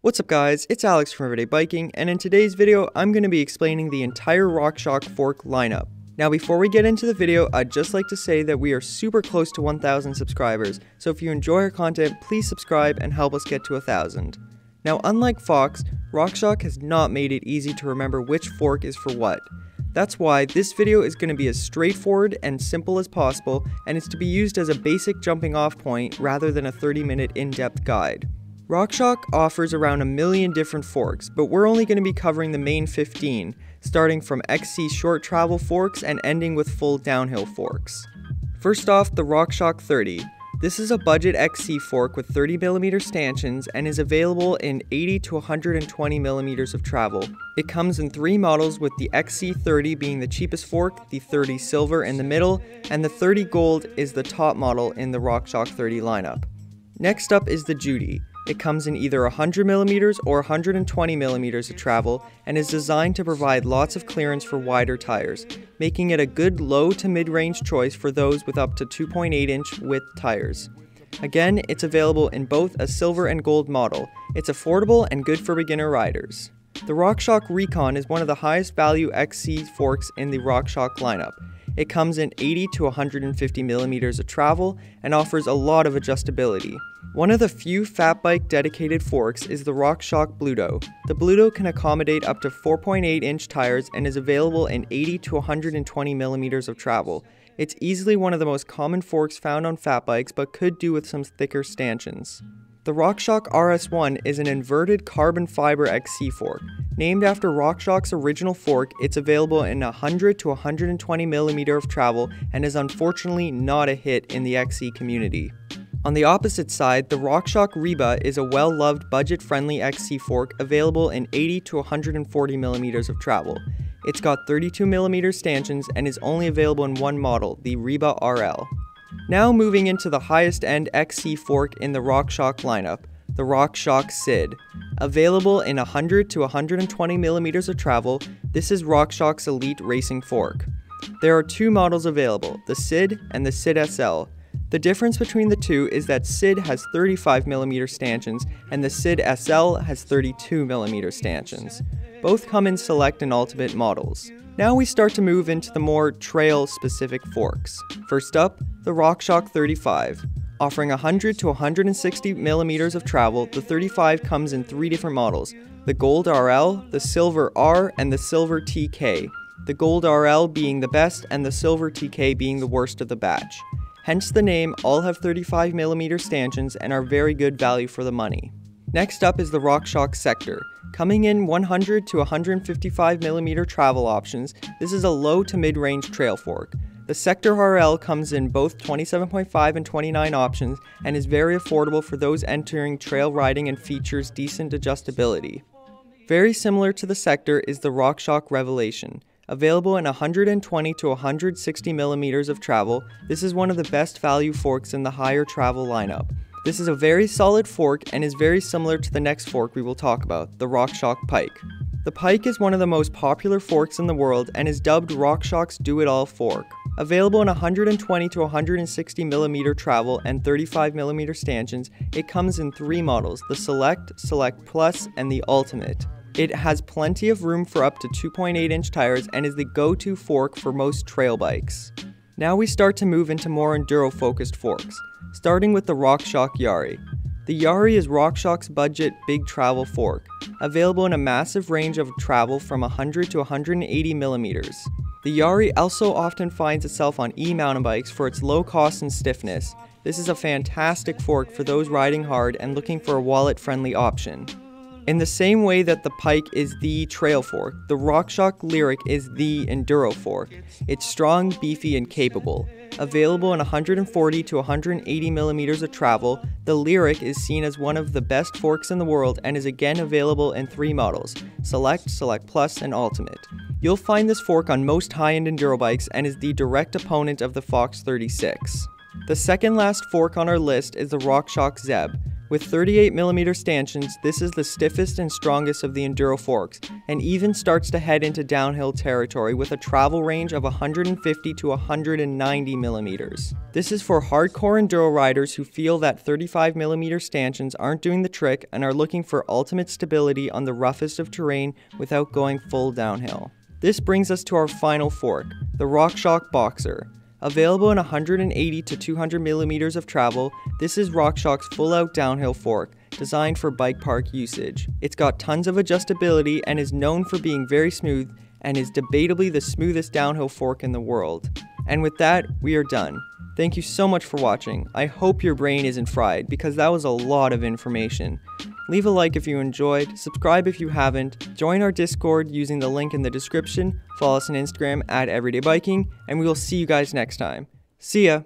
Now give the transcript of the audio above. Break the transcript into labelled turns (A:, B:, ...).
A: What's up guys, it's Alex from Everyday Biking, and in today's video, I'm going to be explaining the entire RockShox fork lineup. Now before we get into the video, I'd just like to say that we are super close to 1,000 subscribers, so if you enjoy our content, please subscribe and help us get to 1,000. Now unlike Fox, RockShox has not made it easy to remember which fork is for what. That's why this video is going to be as straightforward and simple as possible, and it's to be used as a basic jumping off point rather than a 30-minute in-depth guide. RockShox offers around a million different forks, but we're only going to be covering the main 15, starting from XC short travel forks and ending with full downhill forks. First off, the RockShox 30. This is a budget XC fork with 30mm stanchions and is available in 80 to 120mm of travel. It comes in three models, with the XC30 being the cheapest fork, the 30 silver in the middle, and the 30 gold is the top model in the RockShox 30 lineup. Next up is the Judy. It comes in either 100mm or 120mm of travel and is designed to provide lots of clearance for wider tires, making it a good low to mid-range choice for those with up to 2.8-inch width tires. Again, it's available in both a silver and gold model. It's affordable and good for beginner riders. The RockShox Recon is one of the highest value XC forks in the RockShox lineup. It comes in 80 to 150mm of travel and offers a lot of adjustability. One of the few fat bike dedicated forks is the RockShox Bluto. The Bluto can accommodate up to 4.8-inch tires and is available in 80 to 120mm of travel. It's easily one of the most common forks found on fat bikes, but could do with some thicker stanchions. The RockShox RS-1 is an inverted carbon fiber XC fork. Named after RockShox's original fork, it's available in 100 to 120mm of travel and is unfortunately not a hit in the XC community. On the opposite side, the RockShox Reba is a well-loved budget-friendly XC fork available in 80 to 140mm of travel. It's got 32mm stanchions and is only available in one model, the Reba RL. Now moving into the highest end XC fork in the RockShox lineup, the RockShox SID. Available in 100 to 120mm of travel, this is RockShox Elite Racing Fork. There are two models available, the SID and the SID SL. The difference between the two is that SID has 35mm stanchions and the SID SL has 32mm stanchions. Both come in select and ultimate models. Now we start to move into the more trail-specific forks. First up, the RockShox 35. Offering 100 to 160mm of travel, the 35 comes in three different models, the Gold RL, the Silver R, and the Silver TK. The Gold RL being the best and the Silver TK being the worst of the batch. Hence the name, all have 35mm stanchions and are very good value for the money. Next up is the RockShox Sektor. Coming in 100 to 155mm travel options, this is a low to mid-range trail fork. The Sektor RL comes in both 27.5 and 29 options and is very affordable for those entering trail riding and features decent adjustability. Very similar to the Sektor is the RockShox Revelation. Available in 120 to 160mm of travel, this is one of the best value forks in the higher travel lineup. This is a very solid fork and is very similar to the next fork we will talk about, the RockShox Pike. The Pike is one of the most popular forks in the world and is dubbed RockShox Do-It-All Fork. Available in 120 to 160mm travel and 35mm stanchions, it comes in three models, the Select, Select Plus, and the Ultimate. It has plenty of room for up to 2.8-inch tires and is the go-to fork for most trail bikes. Now we start to move into more enduro-focused forks, starting with the RockShox Yari. The Yari is RockShox's budget big travel fork, available in a massive range of travel from 100 to 180mm. The Yari also often finds itself on e-mountain bikes for its low cost and stiffness. This is a fantastic fork for those riding hard and looking for a wallet-friendly option. In the same way that the Pike is the trail fork, the RockShox Lyrik is the enduro fork. It's strong, beefy, and capable. Available in 140 to 180mm of travel, the Lyrik is seen as one of the best forks in the world and is again available in three models, Select, Select Plus, and Ultimate. You'll find this fork on most high-end enduro bikes and is the direct opponent of the Fox 36. The second last fork on our list is the RockShox Zeb. With 38mm stanchions, this is the stiffest and strongest of the enduro forks, and even starts to head into downhill territory with a travel range of 150 to 190mm. This is for hardcore enduro riders who feel that 35mm stanchions aren't doing the trick and are looking for ultimate stability on the roughest of terrain without going full downhill. This brings us to our final fork, the RockShox Boxxer. Available in 180 to 200mm of travel, this is RockShox's full-out downhill fork, designed for bike park usage. It's got tons of adjustability and is known for being very smooth, and is debatably the smoothest downhill fork in the world. And with that, we are done. Thank you so much for watching. I hope your brain isn't fried, because that was a lot of information. Leave a like if you enjoyed, subscribe if you haven't, join our Discord using the link in the description, follow us on Instagram @everydaybiking, and we will see you guys next time. See ya!